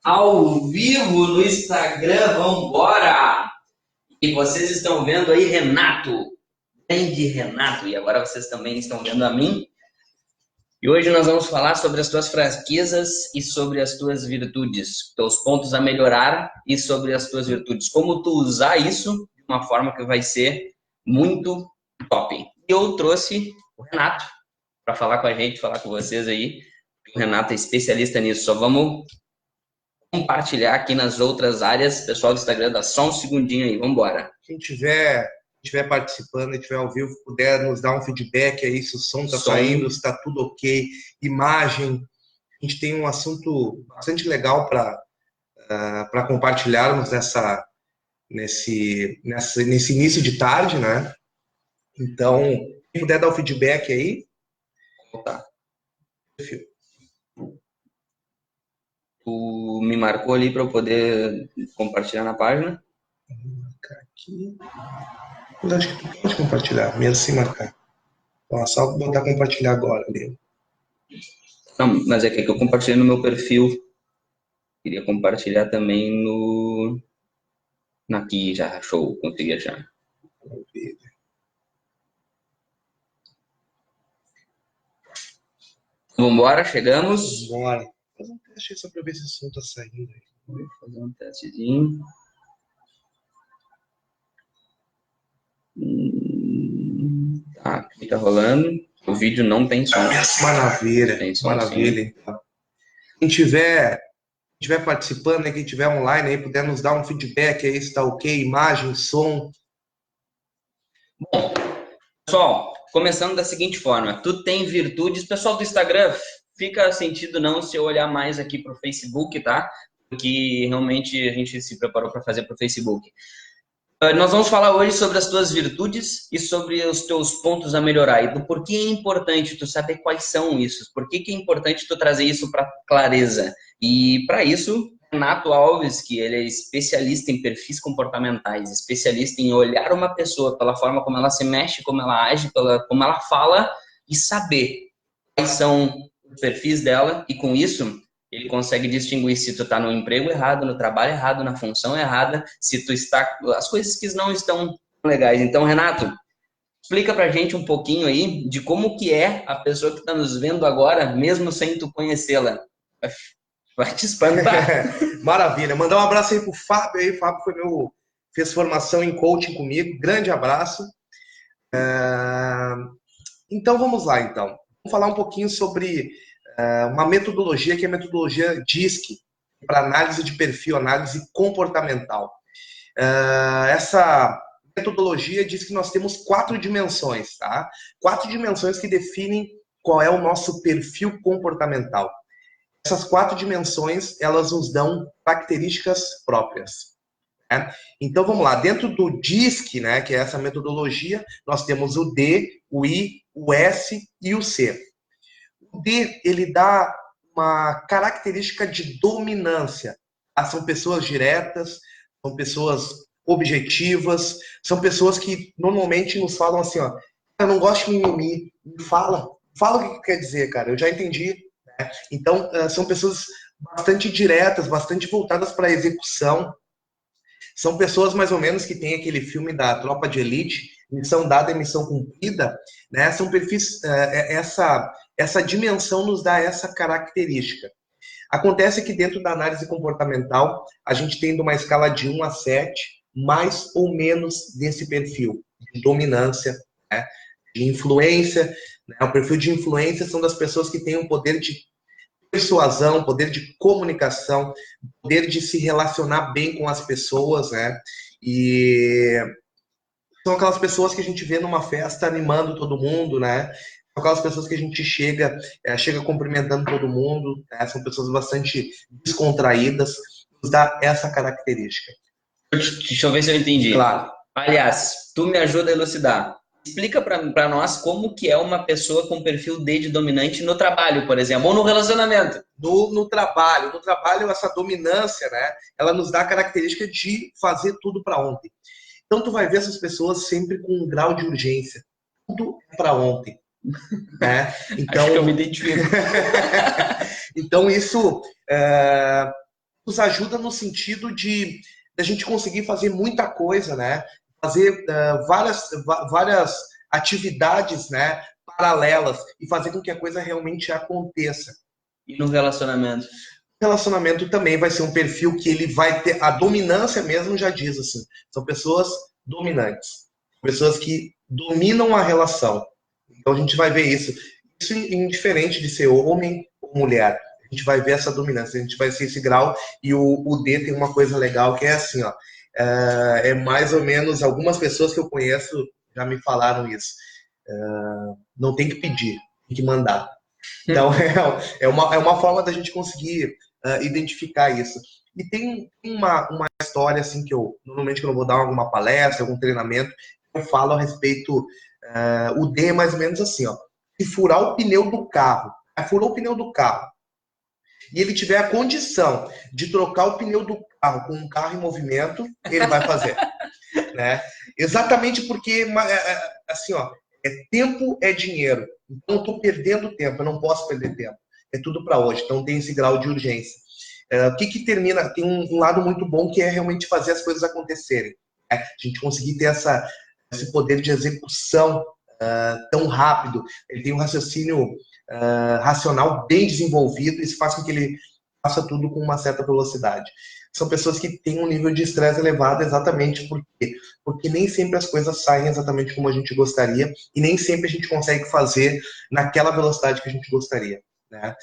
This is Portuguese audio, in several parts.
Ao vivo no Instagram, vambora! E vocês estão vendo aí Renato, grande Renato, e agora vocês também estão vendo a mim. E hoje nós vamos falar sobre as tuas fraquezas e sobre as tuas virtudes, teus pontos a melhorar e sobre as tuas virtudes. Como tu usar isso de uma forma que vai ser muito top. E eu trouxe o Renato para falar com a gente, falar com vocês aí. O Renato é especialista nisso, só vamos compartilhar aqui nas outras áreas. Pessoal do Instagram, dá só um segundinho aí, vamos embora. Quem estiver participando, estiver ao vivo, puder nos dar um feedback aí, se o som está saindo, se está tudo ok, imagem. A gente tem um assunto bastante legal para compartilharmos nesse início de tarde, né? Então, quem puder dar o feedback aí. Tá. Tu me marcou ali para eu poder compartilhar na página? Vou marcar aqui. Mas acho que tu pode compartilhar, mesmo sem marcar. Ó, só botar compartilhar agora ali. Não, mas é que eu compartilhei no meu perfil. Queria compartilhar também no... Aqui já, show, consegui achar. Vambora, chegamos. Vambora. Faz um teste aí só para ver se o som tá saindo aí. Vou fazer um testezinho. Tá, aqui tá rolando. O vídeo não tem som. Maravilha, tem som, maravilha. Então. Quem estiver participando, quem estiver online aí, puder nos dar um feedback aí, se tá ok, imagem, som. Bom, pessoal, começando da seguinte forma, tu tem virtudes, pessoal do Instagram, fica sentido não se eu olhar mais aqui pro Facebook, tá? Porque realmente a gente se preparou para fazer pro Facebook. Nós vamos falar hoje sobre as tuas virtudes e sobre os teus pontos a melhorar e do porquê é importante tu saber quais são isso, por que é importante tu trazer isso para clareza. E para isso, Renato Alves, que ele é especialista em perfis comportamentais, especialista em olhar uma pessoa pela forma como ela se mexe, como ela age, como ela fala e saber quais são os perfis dela e com isso ele consegue distinguir se tu está no emprego errado, no trabalho errado, na função errada, se tu está... as coisas que não estão legais. Então, Renato, explica pra gente um pouquinho aí de como que é a pessoa que está nos vendo agora, mesmo sem tu conhecê-la. Vai te espantar. Maravilha. Mandar um abraço aí pro Fábio aí. O Fábio fez formação em coaching comigo. Grande abraço. Então, vamos lá, então. Vamos falar um pouquinho sobre uma metodologia que é a metodologia DISC, para análise de perfil, análise comportamental. Essa metodologia diz que nós temos 4 dimensões, tá? 4 dimensões que definem qual é o nosso perfil comportamental. Essas 4 dimensões, elas nos dão características próprias. Né? Então, vamos lá. Dentro do DISC, né, que é essa metodologia, nós temos o D, o I, o S e o C. O D, ele dá uma característica de dominância. São pessoas diretas, são pessoas objetivas, são pessoas que normalmente nos falam assim, ó, eu não gosto de mimimi, fala o que quer dizer, cara, eu já entendi. Né? Então, são pessoas bastante diretas, bastante voltadas para a execução. São pessoas mais ou menos que tem aquele filme da Tropa de Elite, missão dada e missão cumprida, né? São perfis, essa dimensão nos dá essa característica. Acontece que dentro da análise comportamental, a gente tem de uma escala de 1 a 7, mais ou menos desse perfil de dominância, né? De influência. Né? O perfil de influência são das pessoas que têm um poder de persuasão, poder de comunicação, poder de se relacionar bem com as pessoas, né? E são aquelas pessoas que a gente vê numa festa animando todo mundo, né? São aquelas pessoas que a gente chega cumprimentando todo mundo, né? São pessoas bastante descontraídas, nos dá essa característica. Deixa eu ver se eu entendi. Claro. Aliás, tu me ajuda a elucidar. Explica para nós como que é uma pessoa com perfil D de dominante no trabalho, por exemplo, ou no relacionamento. No trabalho, essa dominância, né? Ela nos dá a característica de fazer tudo para ontem. Então, tu vai ver essas pessoas sempre com um grau de urgência. Tudo é para ontem. Né? Então, acho que eu me identifico. Então, isso nos ajuda no sentido de a gente conseguir fazer muita coisa, né? Fazer várias atividades, né, paralelas e fazer com que a coisa realmente aconteça. E no relacionamento? Relacionamento também vai ser um perfil que ele vai ter a dominância mesmo, já diz assim, são pessoas dominantes, pessoas que dominam a relação. Então a gente vai ver isso indiferente de ser homem ou mulher. A gente vai ver essa dominância, a gente vai ser esse grau. E o D tem uma coisa legal que é assim, ó, é mais ou menos, algumas pessoas que eu conheço já me falaram isso. Não tem que pedir, tem que mandar. Então, é uma forma da gente conseguir identificar isso. E tem uma história, assim, que eu, normalmente, quando eu vou dar alguma palestra, algum treinamento, eu falo a respeito, o D é mais ou menos assim, ó. Se furar o pneu do carro, furou o pneu do carro, e ele tiver a condição de trocar o pneu do carro com um carro em movimento, ele vai fazer. Né? Exatamente porque, assim, ó, tempo é dinheiro. Então, eu estou perdendo tempo, eu não posso perder tempo. É tudo para hoje, então tem esse grau de urgência. O que termina? Tem um lado muito bom que é realmente fazer as coisas acontecerem. A gente conseguir ter esse poder de execução tão rápido. Ele tem um raciocínio racional bem desenvolvido, isso faz com que ele faça tudo com uma certa velocidade. São pessoas que têm um nível de estresse elevado exatamente por quê? Porque nem sempre as coisas saem exatamente como a gente gostaria e nem sempre a gente consegue fazer naquela velocidade que a gente gostaria. Né?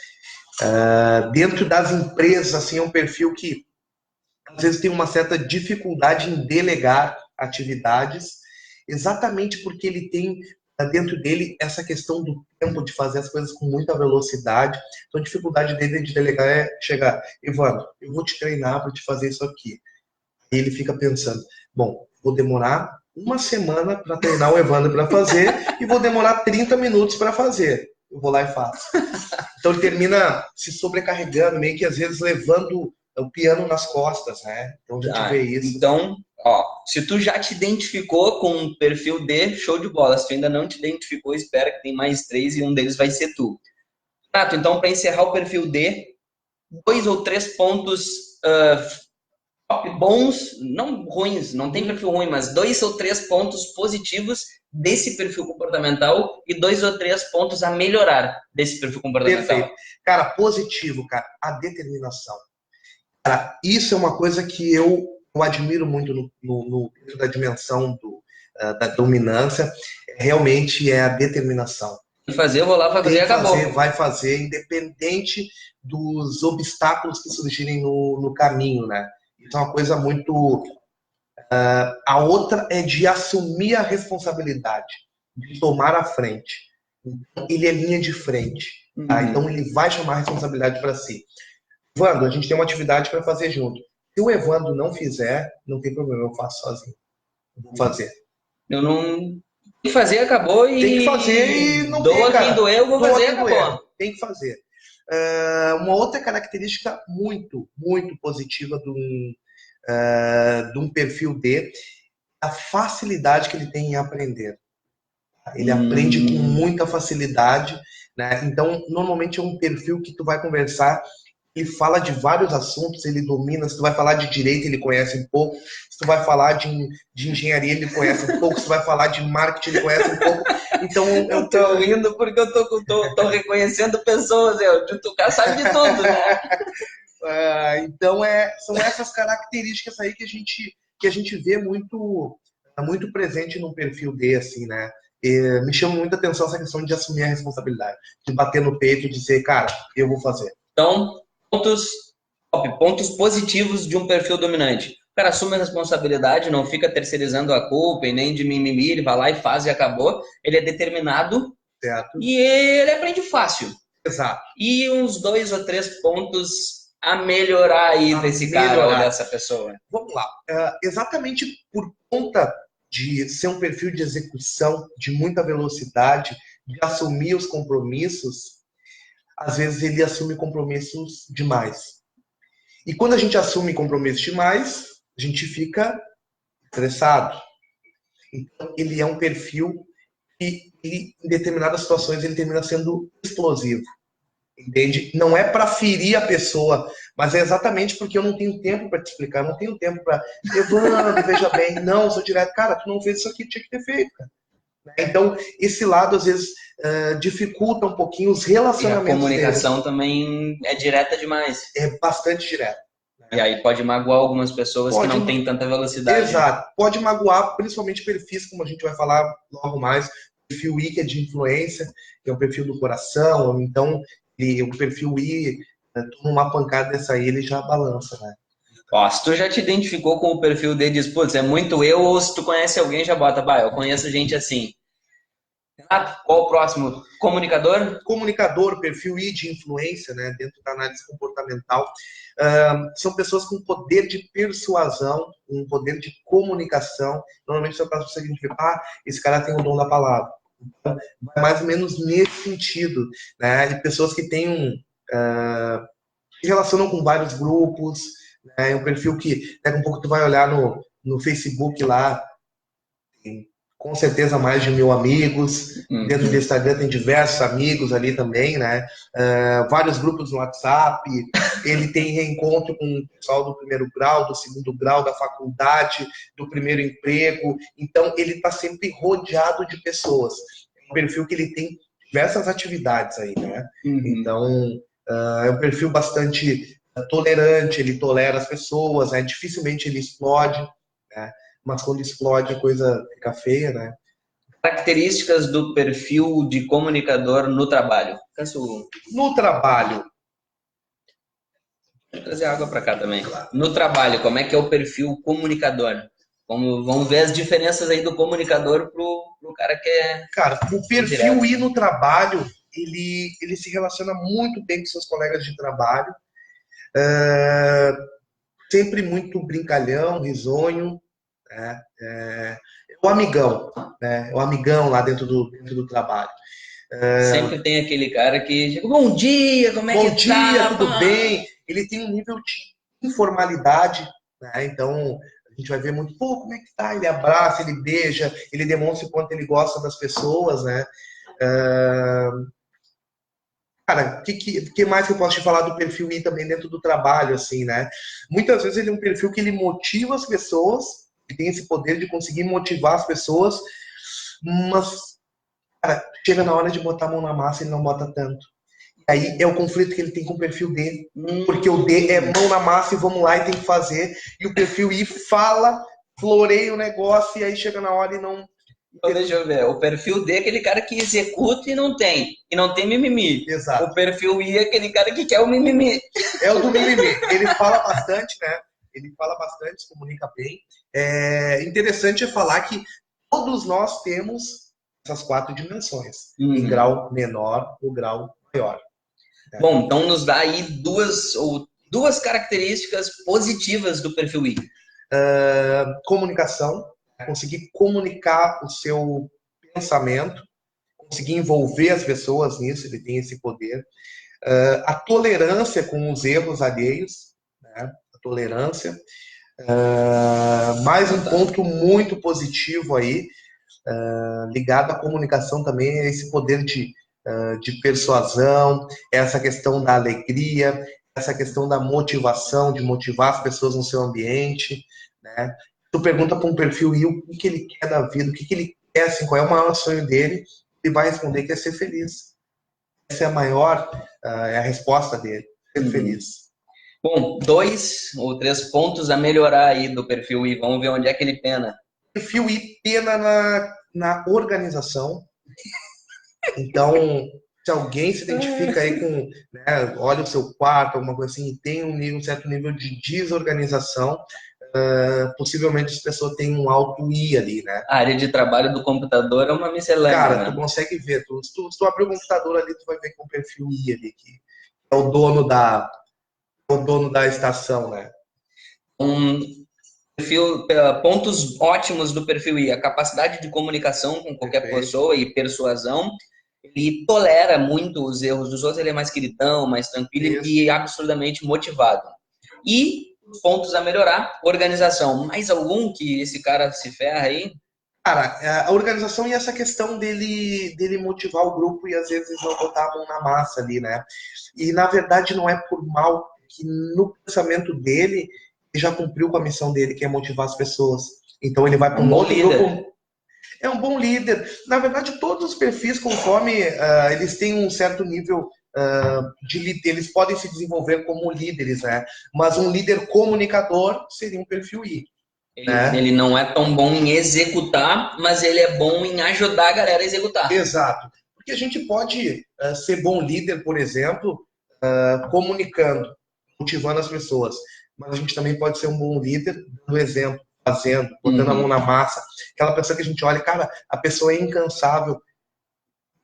Dentro das empresas, assim, é um perfil que às vezes tem uma certa dificuldade em delegar atividades, exatamente porque ele tem dentro dele essa questão do tempo de fazer as coisas com muita velocidade. Então a dificuldade dele de delegar é chegar, Evandro, eu vou te treinar para te fazer isso aqui. E ele fica pensando, bom, vou demorar uma semana para treinar o Evandro para fazer e vou demorar 30 minutos para fazer. Eu vou lá e faço. Então ele termina se sobrecarregando, meio que às vezes levando o piano nas costas, né? Então a gente vê isso. Então, ó, se tu já te identificou com um perfil D, show de bola. Se tu ainda não te identificou, espera que tem mais 3 e um deles vai ser tu. Renato, então, para encerrar o perfil D, 2 ou 3 pontos bons, não ruins, não tem perfil ruim, mas 2 ou 3 pontos positivos desse perfil comportamental e 2 ou 3 pontos a melhorar desse perfil comportamental. Perfeito. Cara, positivo, cara, a determinação. Cara, isso é uma coisa que eu admiro muito dentro da dimensão da dominância, realmente é a determinação. Fazer, eu vou lá fazer e acabou. Vai fazer, independente dos obstáculos que surgirem no caminho, né? Isso é uma coisa muito... a outra é de assumir a responsabilidade, de tomar a frente. Então, ele é linha de frente, tá? Então ele vai chamar a responsabilidade para si. Evandro, a gente tem uma atividade para fazer junto. Se o Evandro não fizer, não tem problema, eu faço sozinho. Eu vou fazer. Eu não... Tem que fazer, acabou e... Tem que fazer e não doa quem doer, eu vou fazer, acabou. Tem que fazer. Uma outra característica muito, muito positiva de um perfil D, a facilidade que ele tem em aprender. Ele aprende com muita facilidade, né? Então, normalmente é um perfil que tu vai conversar, ele fala de vários assuntos, ele domina. Se tu vai falar de direito, ele conhece um pouco. Se tu vai falar de engenharia, ele conhece um pouco. Se tu vai falar de marketing, ele conhece um pouco. Então, eu tô rindo porque eu tô reconhecendo pessoas, o cara sabe de tudo, né? Então, são essas características aí que a gente vê muito presente num perfil D, assim, né? Me chama muita atenção essa questão de assumir a responsabilidade, de bater no peito e dizer, cara, eu vou fazer. Então, pontos positivos de um perfil dominante. O cara assume a responsabilidade, não fica terceirizando a culpa e nem de mimimi, ele vai lá e faz e acabou. Ele é determinado, certo, e ele aprende fácil. Exato. E uns 2 ou 3 pontos a melhorar aí desse cara ou dessa pessoa. Vamos lá. Exatamente por conta de ser um perfil de execução de muita velocidade, de assumir os compromissos, às vezes ele assume compromissos demais. E quando a gente assume compromissos demais, a gente fica estressado. Então, ele é um perfil que, em determinadas situações, ele termina sendo explosivo. entende? Não é para ferir a pessoa, mas é exatamente porque eu não tenho tempo para te explicar, não tenho tempo para, Evandro, veja bem, não, sou direto, cara, tu não fez isso aqui, tinha que ter feito, cara. Então, esse lado, às vezes, dificulta um pouquinho os E a relacionamentos deles. comunicação também é direta demais. É bastante direto. E aí pode magoar algumas pessoas que não têm tanta velocidade. Exato. Pode magoar, principalmente perfis, como a gente vai falar logo mais, o perfil I, que é de influência, que é um perfil do coração, então o perfil I, toma uma pancada dessa aí, ele já balança, né? Ó, se tu já te identificou com o perfil D, diz, putz, é muito eu, ou se tu conhece alguém, já bota, bah, eu conheço gente assim. Renato, qual o próximo? Comunicador? Comunicador, perfil I de influência, né, dentro da análise comportamental, são pessoas com poder de persuasão, um poder de comunicação. Normalmente você faz o seguinte, esse cara tem o dom da palavra. Então, vai mais ou menos nesse sentido, né, e pessoas que têm se relacionam com vários grupos, né, é um perfil que daqui a um pouco tu vai olhar no Facebook lá, tem com certeza mais de 1.000 amigos. Dentro do Instagram tem diversos amigos ali também, né? Vários grupos no WhatsApp. Ele tem reencontro com o pessoal do primeiro grau, do segundo grau, da faculdade, do primeiro emprego. Então, ele está sempre rodeado de pessoas. É um perfil que ele tem diversas atividades aí, né? Então, é um perfil bastante tolerante, ele tolera as pessoas, né? Dificilmente ele explode, né? Mas quando explode a coisa fica feia, né? Características do perfil de comunicador no trabalho. No trabalho. Vou trazer água para cá também. No trabalho, como é que é o perfil comunicador? Vamos ver as diferenças aí do comunicador pro cara que é... Cara, o perfil I no trabalho, ele se relaciona muito bem com seus colegas de trabalho. Sempre muito brincalhão, risonho, né? O amigão, né? O amigão lá dentro do trabalho. Sempre tem aquele cara que chega, bom dia, como é que tá? Bom dia, tudo bem? Ele tem um nível de informalidade, né? Então, a gente vai ver muito, como é que tá? Ele abraça, ele beija, ele demonstra o quanto ele gosta das pessoas, né? Cara, o que mais que eu posso te falar do perfil I também dentro do trabalho, assim, né? Muitas vezes ele é um perfil que ele motiva as pessoas, que tem esse poder de conseguir motivar as pessoas, mas, cara, chega na hora de botar a mão na massa, ele não bota tanto. E aí é o conflito que ele tem com o perfil D, porque o D é mão na massa e vamos lá e tem que fazer, e o perfil I fala, floreia o negócio, e aí chega na hora e não... Então, deixa eu ver. O perfil D é aquele cara que executa e não tem mimimi. Exato. O perfil I é aquele cara que quer o mimimi. É o do mimimi. Ele fala bastante, né? Ele fala bastante, se comunica bem. Interessante é falar que todos nós temos essas 4 dimensões, em grau menor ou grau maior. Bom, então nos dá aí duas características positivas do perfil I. Comunicação, conseguir comunicar o seu pensamento, conseguir envolver as pessoas nisso, ele tem esse poder. A tolerância com os erros alheios, né? A tolerância. Mais um ponto muito positivo aí, ligado à comunicação também, é esse poder de persuasão, essa questão da alegria, essa questão da motivação, de motivar as pessoas no seu ambiente, né? Tu pergunta para um perfil I o que ele quer da vida, o que ele quer, assim, qual é o maior sonho dele, ele vai responder que é ser feliz. Essa é a maior, é a resposta dele, ser feliz. Bom, 2 ou 3 pontos a melhorar aí do perfil I, vamos ver onde é que ele pena. O perfil I pena na organização. Então, se alguém se identifica aí com, né, olha o seu quarto, alguma coisa assim, e tem um certo nível de desorganização, possivelmente essa pessoa tem um alto I ali, né? A área de trabalho do computador é uma miscelânea, cara, né? Tu consegue ver, se tu abrir o computador ali, tu vai ver com o perfil I ali, que é o dono da estação, né? Pontos ótimos do perfil I, a capacidade de comunicação com qualquer pessoa e persuasão. Ele tolera muito os erros dos outros, ele é mais queridão, mais tranquilo e absurdamente motivado. E pontos a melhorar, organização. Mais algum que esse cara se ferra aí? Cara, a organização e essa questão dele motivar o grupo e às vezes não botar a mão na massa ali, né? E na verdade não é por mal que no pensamento dele ele já cumpriu com a missão dele, que é motivar as pessoas. Então ele vai É para um um bom outro líder. grupo. É um bom líder. Na verdade, todos os perfis, conforme eles têm um certo nível de líder, eles podem se desenvolver como líderes, né? Mas um líder comunicador seria um perfil I, né? Ele não é tão bom em executar, mas ele é bom em ajudar a galera a executar. Exato. Porque a gente pode ser bom líder, por exemplo, comunicando, motivando as pessoas. Mas a gente também pode ser um bom líder dando exemplo, fazendo, botando a mão Uhum. na massa. Aquela pessoa que a gente olha, cara, a pessoa é incansável,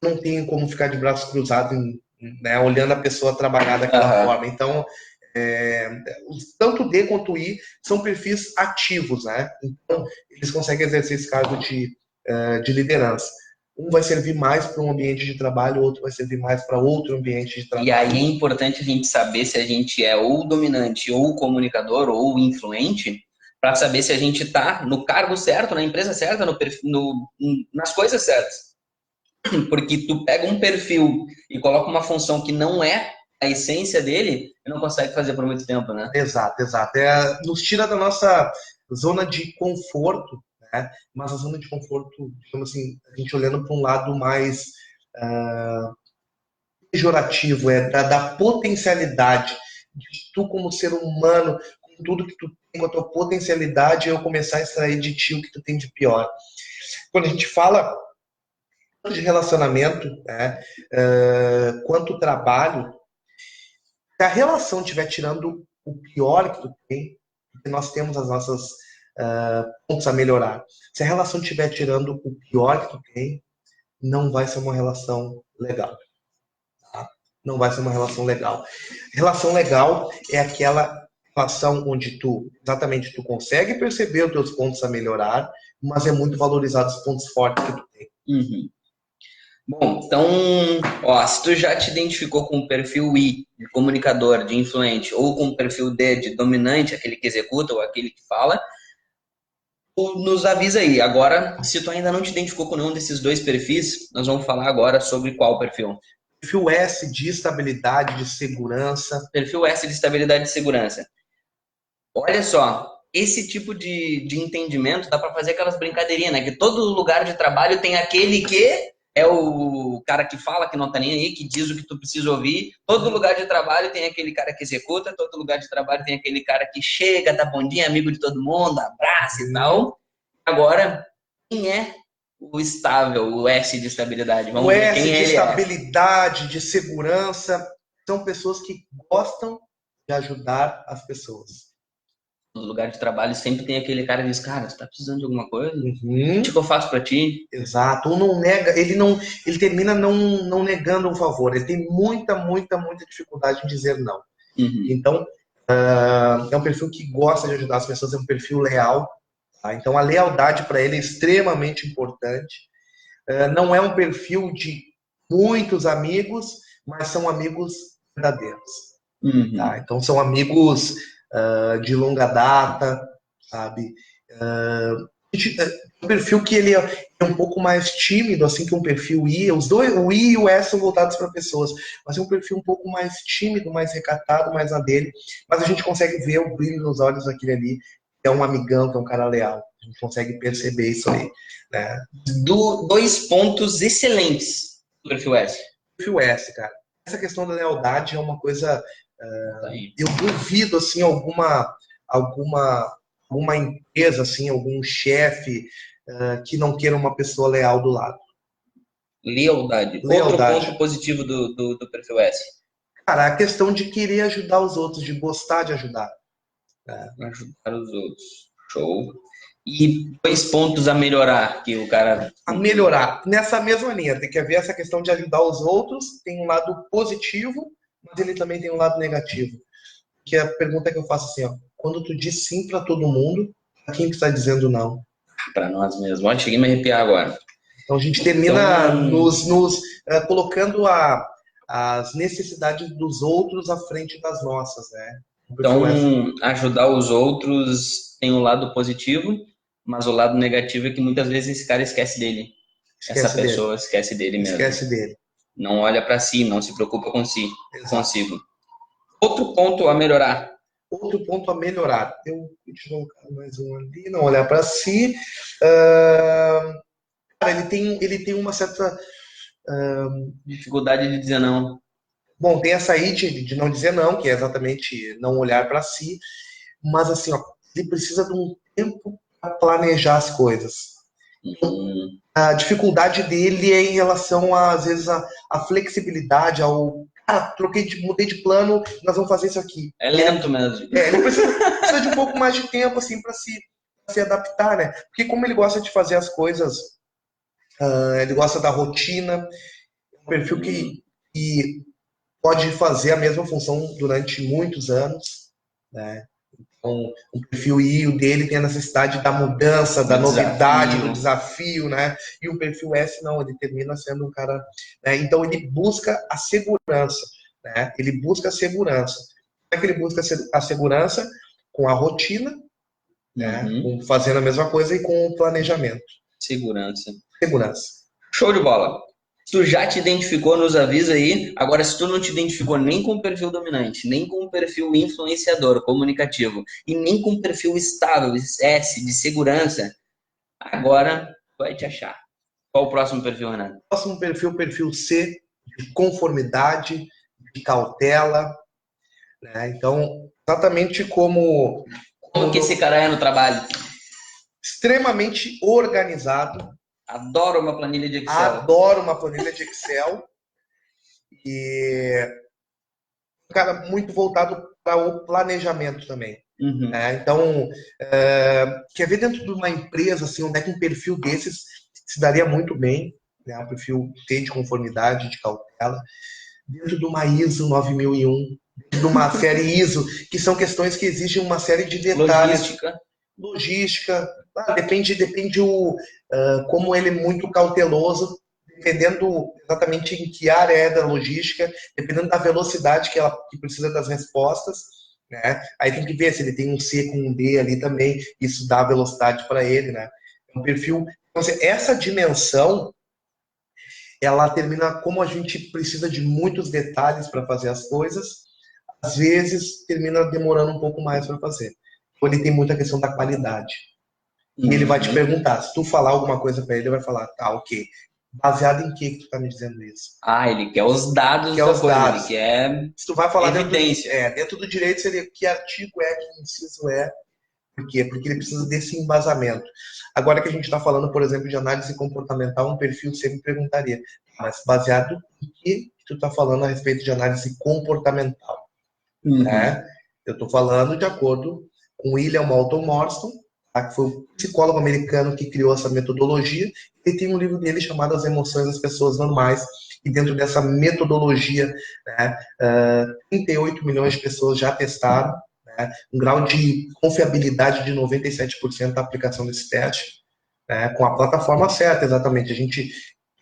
não tem como ficar de braços cruzados, né, olhando a pessoa trabalhar daquela Aham. forma. Então, tanto o D quanto o I são perfis ativos, né? Então, eles conseguem exercer esse cargo de liderança. Um vai servir mais para um ambiente de trabalho, o outro vai servir mais para outro ambiente de E trabalho. aí é importante a gente saber se a gente é ou dominante, ou comunicador, ou influente, para saber se a gente está no cargo certo, na empresa certa, nas coisas certas. Porque tu pega um perfil e coloca uma função que não é a essência dele, e não consegue fazer por muito tempo, né? Exato, exato. Nos tira da nossa zona de conforto, né? Mas a zona de conforto, digamos assim, a gente olhando para um lado mais pejorativo, da potencialidade de tu como ser humano, com tudo que tu tem, com a tua potencialidade, eu começar a extrair de ti o que tu tem de pior. Quando a gente fala de relacionamento, né, quanto trabalho, se a relação estiver tirando o pior que tu tem, porque nós temos as nossas pontos a melhorar. Se a relação estiver tirando o pior que tu tem, não vai ser uma relação legal. Não vai ser uma relação legal. Relação legal é aquela relação onde exatamente, tu consegue perceber os teus pontos a melhorar, mas é muito valorizado os pontos fortes que tu tem. Uhum. Bom, então, ó, se tu já te identificou com o perfil I, de comunicador, de influente, ou com o perfil D, de dominante, aquele que executa ou aquele que fala, tu nos avisa aí. Agora, se tu ainda não te identificou com nenhum desses dois perfis, nós vamos falar agora sobre qual perfil. Perfil S de estabilidade, de segurança. Perfil S de estabilidade e segurança. Olha só, esse tipo de entendimento dá para fazer aquelas brincadeirinhas, né? Que todo lugar de trabalho tem aquele que é o cara que fala, que não tá nem aí, que diz o que tu precisa ouvir. Todo lugar de trabalho tem aquele cara que executa, todo lugar de trabalho tem aquele cara que chega, dá bom dia, amigo de todo mundo, abraça e tal. Agora, quem é o estável, o S de estabilidade? O Vamos ver S quem de ele é. estabilidade, de segurança, são pessoas que gostam de ajudar as pessoas. No lugar de trabalho sempre tem aquele cara que diz, cara, você tá precisando de alguma coisa? O Uhum. que eu faço para ti? Exato, ou não nega, ele termina não negando um favor, ele tem muita dificuldade em dizer não. Uhum. Então, é um perfil que gosta de ajudar as pessoas, é um perfil leal, tá? Então a lealdade para ele é extremamente importante. Não é um perfil de muitos amigos, mas são amigos verdadeiros, tá? Uhum. Então são amigos de longa data, sabe? Um perfil que ele é um pouco mais tímido, assim que um perfil I. Os dois, o I e o S são voltados para pessoas, mas é um perfil um pouco mais tímido, mais recatado, mais na dele. Mas a gente consegue ver o brilho nos olhos daquele ali, que é um amigão, que é um cara leal. A gente consegue perceber isso aí, né? Dois pontos excelentes do perfil S. O perfil S, cara. Essa questão da lealdade é uma coisa. Tá aí. Eu duvido, assim, alguma, alguma empresa, assim, algum chefe que não queira uma pessoa leal do lado. Lealdade. Outro Lealdade. ponto positivo do perfil S. Cara, a questão de querer ajudar os outros, de gostar de ajudar. Ajudar os outros. Show. E dois pontos a melhorar que o cara. A melhorar. Nessa mesma linha, tem que haver essa questão de ajudar os outros, tem um lado positivo, mas ele também tem um lado negativo. Que é a pergunta que eu faço assim, ó, quando tu diz sim para todo mundo, a quem que está dizendo não? Para nós mesmos. Olha, cheguei a me arrepiar agora. Então a gente Então, termina colocando as necessidades dos outros à frente das nossas, né? então, ajudar os outros tem um lado positivo, Mas o lado negativo é que muitas vezes esse cara esquece dele. Essa pessoa esquece dele mesmo. Esquece dele. Não olha para si, não se preocupa com si, Exato. consigo. Outro ponto a melhorar. Outro ponto a melhorar. Eu vou colocar mais um ali, não olhar para si. Cara, ele tem uma certa dificuldade de dizer não. Bom, tem essa aí de não dizer não, que é exatamente não olhar para si. Mas assim, ó, ele precisa de um tempo para planejar as coisas. A dificuldade dele é em relação, às vezes, a flexibilidade, ao... mudei de plano, nós vamos fazer isso aqui. É lento mesmo. Ele precisa de um pouco mais de tempo, assim, para se adaptar, né? Porque como ele gosta de fazer as coisas, ele gosta da rotina, um perfil que pode fazer a mesma função durante muitos anos, né? Então, o perfil I, o dele tem a necessidade da mudança, da novidade, do desafio, né? E o perfil S, não, ele termina sendo um cara... Né? Então, ele busca a segurança, né? Ele busca a segurança. Como é que ele busca a segurança? Com a rotina, né? Fazendo a mesma coisa e com o planejamento. Segurança. Show de bola. Se tu já te identificou, nos avisa aí. Agora, se tu não te identificou nem com o perfil dominante, nem com o perfil influenciador, comunicativo, e nem com o perfil estável, S, de segurança, agora vai te achar. Qual o próximo perfil, Renato? O próximo perfil C, de conformidade, de cautela, né? Então, exatamente como que esse cara é no trabalho? Extremamente organizado. Adoro uma planilha de Excel. E um cara muito voltado para o planejamento também. Então, quer ver dentro de uma empresa, assim, onde é que um perfil desses se daria muito bem, né? Um perfil de conformidade, de cautela, dentro de uma ISO 9001, dentro de uma série ISO, que são questões que exigem uma série de detalhes. Logística, depende como ele é muito cauteloso, dependendo exatamente em que área é da logística, dependendo da velocidade que precisa das respostas, né? Aí tem que ver se ele tem um C com um D ali também, isso dá velocidade para ele, né? Um perfil. Então, essa dimensão, ela termina, como a gente precisa de muitos detalhes para fazer as coisas, às vezes termina demorando um pouco mais para fazer. Ele tem muita questão da qualidade. E ele vai te perguntar, se tu falar alguma coisa para ele vai falar, tá, ok. Baseado em que tu tá me dizendo isso? Ele quer os dados da coisa, ele quer se tu vai falar evidência. Dentro do direito seria que artigo é, que inciso é. Por quê? Porque ele precisa desse embasamento. Agora que a gente está falando, por exemplo, de análise comportamental, um perfil sempre perguntaria, mas baseado em que tu está falando a respeito de análise comportamental? Né? Eu estou falando de acordo com William Moulton Marston, que foi o psicólogo americano que criou essa metodologia. Ele tem um livro dele chamado As Emoções das Pessoas Normais, e dentro dessa metodologia, né, 38 milhões de pessoas já testaram, né, um grau de confiabilidade de 97% da aplicação desse teste, né, com a plataforma certa, exatamente. A gente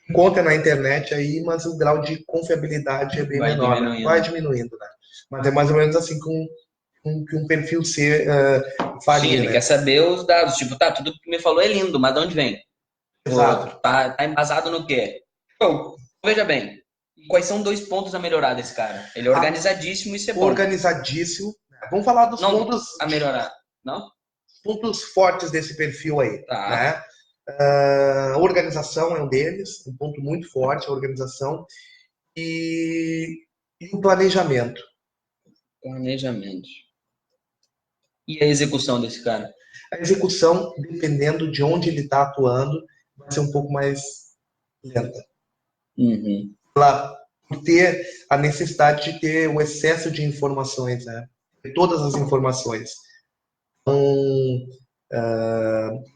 encontra na internet aí, mas o grau de confiabilidade é bem menor, vai diminuindo, né? Mas é mais ou menos assim que um perfil C faria. Sim, ele quer saber os dados. Tipo, tudo que me falou é lindo, mas de onde vem? Exato. Tá embasado no quê? Veja bem, quais são 2 pontos a melhorar desse cara? Ele é organizadíssimo, isso é bom. Organizadíssimo. Vamos falar dos pontos a melhorar, não? Pontos fortes desse perfil aí. Né? Organização é um deles, um ponto muito forte, a organização. E o planejamento. E a execução desse cara? A execução, dependendo de onde ele está atuando, vai ser um pouco mais lenta. Por ter a necessidade de ter o excesso de informações, né? Todas as informações. Então,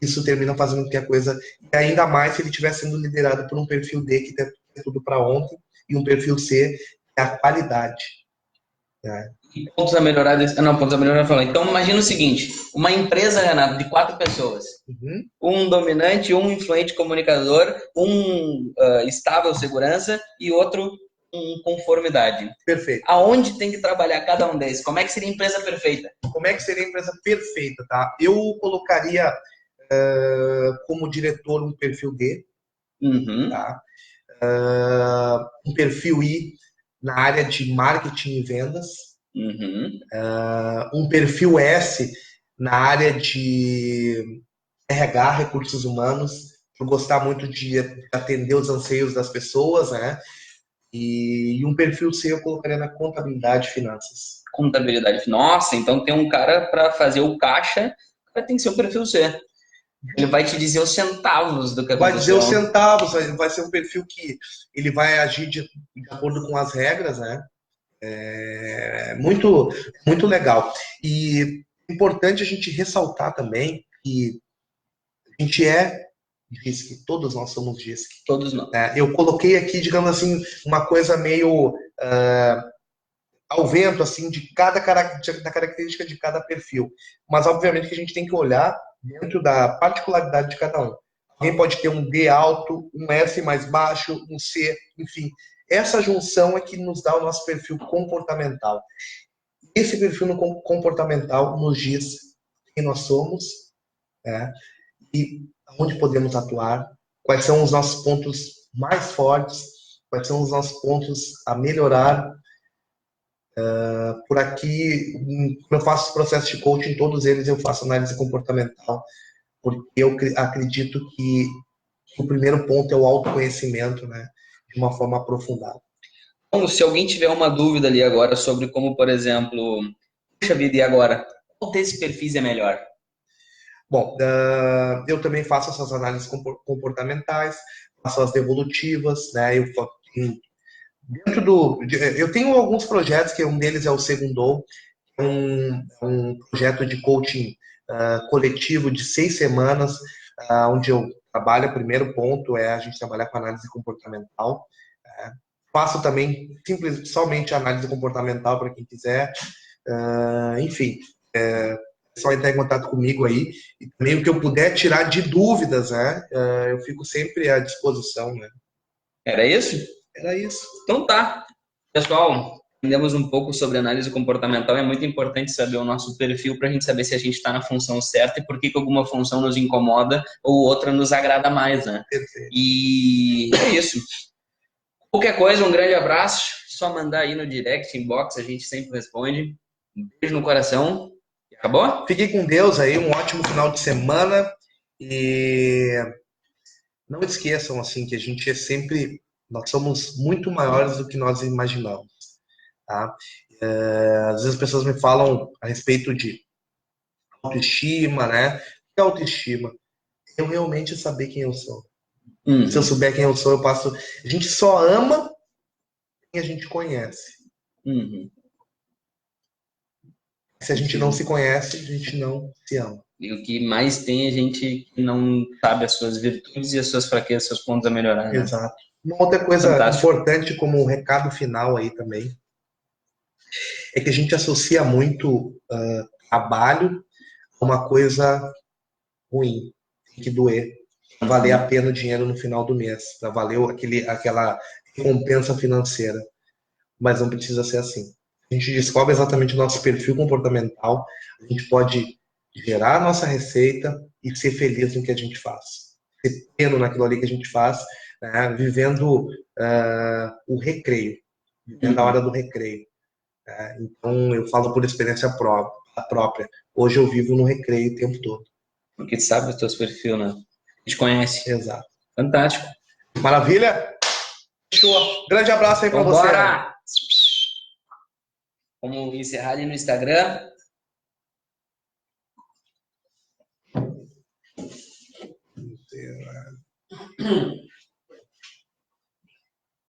isso termina fazendo com que a coisa... E ainda mais se ele estiver sendo liderado por um perfil D, que tem tudo para ontem, e um perfil C, que é a qualidade. Né? Pontos a melhorar... pontos a melhorar. Então, imagina o seguinte, uma empresa, Renato, de 4 pessoas. Um dominante, um influente comunicador, um estável segurança e outro com conformidade. Perfeito. Aonde tem que trabalhar cada um desses? Como é que seria a empresa perfeita? Como é que seria a empresa perfeita, tá? Eu colocaria como diretor um perfil D, Uhum. tá? Um perfil I na área de marketing e vendas, Uhum. um perfil S na área de RH, recursos humanos, por gostar muito de atender os anseios das pessoas, né? E um perfil C eu colocaria na contabilidade e finanças. Contabilidade. Nossa, então tem um cara para fazer o caixa, o cara tem que ser o perfil C. Ele vai te dizer os centavos do que Vai dizer os aconteceu. centavos, vai ser um perfil que ele vai agir de acordo com as regras, né? É muito legal. E é importante a gente ressaltar também que a gente é DISC, todos nós somos DISC. Todos nós. Eu coloquei aqui, digamos assim, uma coisa meio ao vento, assim, da característica de cada perfil. Mas, obviamente, que a gente tem que olhar dentro da particularidade de cada um. Alguém pode ter um D alto, um S mais baixo, um C, enfim. Essa junção é que nos dá o nosso perfil comportamental. Esse perfil no comportamental nos diz quem nós somos, né, e onde podemos atuar, quais são os nossos pontos mais fortes, quais são os nossos pontos a melhorar. Por aqui, quando eu faço processo de coaching, todos eles eu faço análise comportamental, porque eu acredito que o primeiro ponto é o autoconhecimento, né, de uma forma aprofundada. Então, se alguém tiver uma dúvida ali agora sobre como, por exemplo, puxa vida, e agora? Qual desses perfis é melhor? Bom, eu também faço essas análises comportamentais, faço as devolutivas, né? Eu tenho alguns projetos, que um deles é o Segundou, um projeto de coaching coletivo de 6 semanas, onde eu trabalho. O primeiro ponto é a gente trabalhar com análise comportamental. Faço também somente análise comportamental para quem quiser. Enfim, é só entrar em contato comigo aí. E também o que eu puder tirar de dúvidas, né? Eu fico sempre à disposição, né? Era isso? Era isso. Então tá. Pessoal, aprendemos um pouco sobre análise comportamental. É muito importante saber o nosso perfil para a gente saber se a gente está na função certa e por que alguma função nos incomoda ou outra nos agrada mais, né? Perfeito. E é isso. Qualquer coisa, um grande abraço. Só mandar aí no direct, inbox, a gente sempre responde. Um beijo no coração. Acabou? Fiquem com Deus aí, um ótimo final de semana. E não esqueçam, assim, que a gente é sempre... Nós somos muito maiores do que nós imaginamos, tá? Às vezes as pessoas me falam a respeito de autoestima, né? O que é autoestima? Eu realmente saber quem eu sou. Se eu Uhum. souber quem eu sou, eu passo... A gente só ama quem a gente conhece. Uhum. Se a gente não se conhece, a gente não se ama. E o que mais tem é gente que não sabe as suas virtudes e as suas fraquezas, seus pontos a melhorar, né? Exato. Uma outra coisa Fantástico. importante, como um recado final aí também, é que a gente associa muito trabalho a uma coisa ruim, tem que doer, para valer a pena o dinheiro no final do mês, para valer aquela recompensa financeira. Mas não precisa ser assim. A gente descobre exatamente o nosso perfil comportamental, a gente pode gerar a nossa receita e ser feliz no que a gente faz. Ser pleno naquilo ali que a gente faz, né? Vivendo o recreio, vivendo a hora do recreio. Então, eu falo por experiência própria. Hoje eu vivo no recreio o tempo todo. Porque tu sabe os teus perfis, né? A gente conhece. Exato. Fantástico. Maravilha? Fechou. Grande abraço aí para Então, você, Ana. bora! Vamos encerrar ali no Instagram.